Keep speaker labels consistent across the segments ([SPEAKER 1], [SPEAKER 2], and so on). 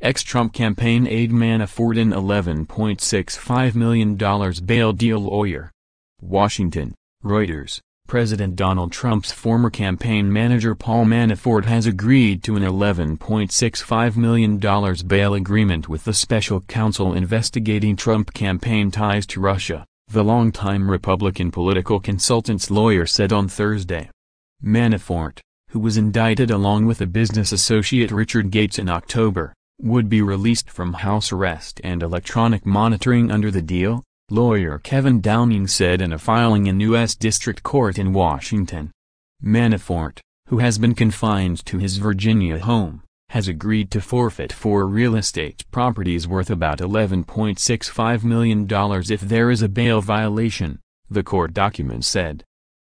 [SPEAKER 1] Ex-Trump campaign aide Manafort in $11.65 million bail deal lawyer. Washington, Reuters. President Donald Trump's former campaign manager Paul Manafort has agreed to an $11.65 million bail agreement with the special counsel investigating Trump campaign ties to Russia, the longtime Republican political consultant's lawyer said on Thursday. Manafort, who was indicted along with a business associate Richard Gates in October, would be released from house arrest and electronic monitoring under the deal, lawyer Kevin Downing said in a filing in U.S. District Court in Washington. Manafort, who has been confined to his Virginia home, has agreed to forfeit 4 real estate properties worth about $11.65 million if there is a bail violation, the court document said.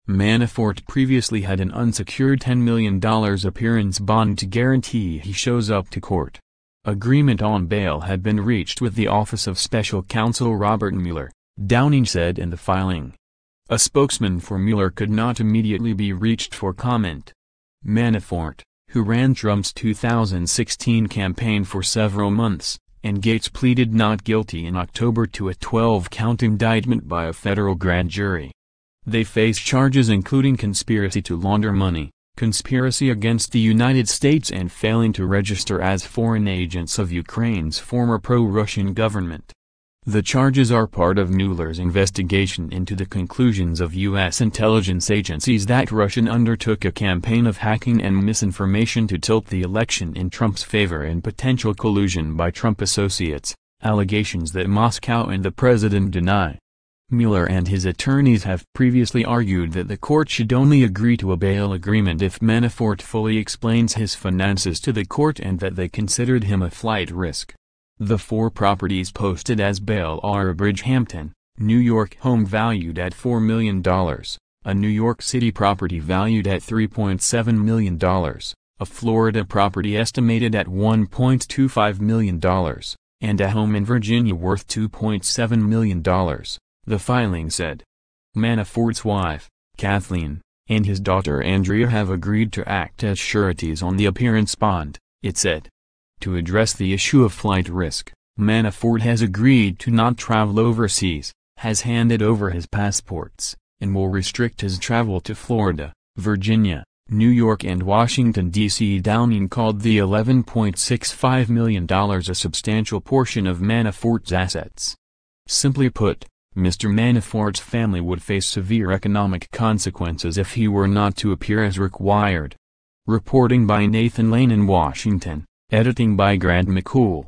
[SPEAKER 1] Manafort previously had an unsecured $10 million appearance bond to guarantee he shows up to court. Agreement on bail had been reached with the Office of Special Counsel Robert Mueller, Downing said in the filing. A spokesman for Mueller could not immediately be reached for comment. Manafort, who ran Trump's 2016 campaign for several months, and Gates pleaded not guilty in October to a 12-count indictment by a federal grand jury. They face charges including conspiracy to launder money, conspiracy against the United States and failing to register as foreign agents of Ukraine's former pro-Russian government. The charges are part of Mueller's investigation into the conclusions of U.S. intelligence agencies that Russia undertook a campaign of hacking and misinformation to tilt the election in Trump's favor and potential collusion by Trump associates, allegations that Moscow and the president deny. Mueller and his attorneys have previously argued that the court should only agree to a bail agreement if Manafort fully explains his finances to the court and that they considered him a flight risk. The 4 properties posted as bail are a Bridgehampton, New York home valued at $4 million, a New York City property valued at $3.7 million, a Florida property estimated at $1.25 million, and a home in Virginia worth $2.7 million. The filing said. Manafort's wife, Kathleen, and his daughter Andrea have agreed to act as sureties on the appearance bond, it said. To address the issue of flight risk, Manafort has agreed to not travel overseas, has handed over his passports, and will restrict his travel to Florida, Virginia, New York and Washington, D.C. Downing called the $11.65 million a substantial portion of Manafort's assets. Simply put, Mr. Manafort's family would face severe economic consequences if he were not to appear as required. Reporting by Nathan Lane in Washington, editing by Grant McCool.